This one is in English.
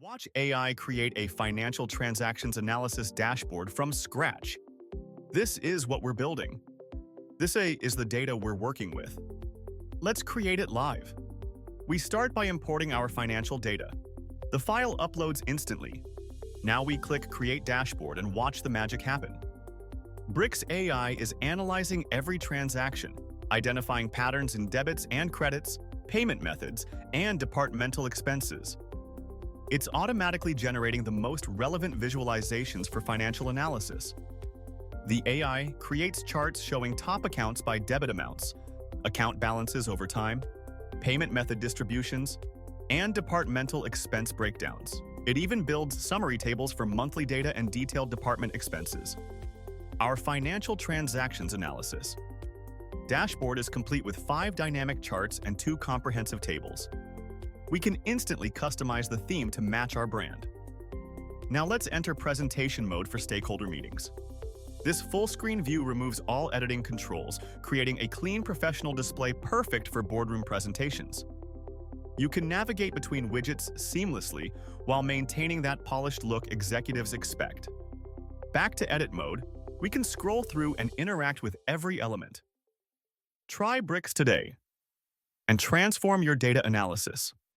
Watch AI create a financial transactions analysis dashboard from scratch. This is what we're building. This is the data we're working with. Let's create it live. We start by importing our financial data. The file uploads instantly. Now we click Create Dashboard and watch the magic happen. Bricks AI is analyzing every transaction, identifying patterns in debits and credits, payment methods, and departmental expenses. It's automatically generating the most relevant visualizations for financial analysis. The AI creates charts showing top accounts by debit amounts, account balances over time, payment method distributions, and departmental expense breakdowns. It even builds summary tables for monthly data and detailed department expenses. Our financial transactions analysis dashboard is complete with 5 dynamic charts and 2 comprehensive tables. We can instantly customize the theme to match our brand. Now let's enter presentation mode for stakeholder meetings. This full-screen view removes all editing controls, creating a clean professional display perfect for boardroom presentations. You can navigate between widgets seamlessly while maintaining that polished look executives expect. Back to edit mode, we can scroll through and interact with every element. Try Bricks today and transform your data analysis.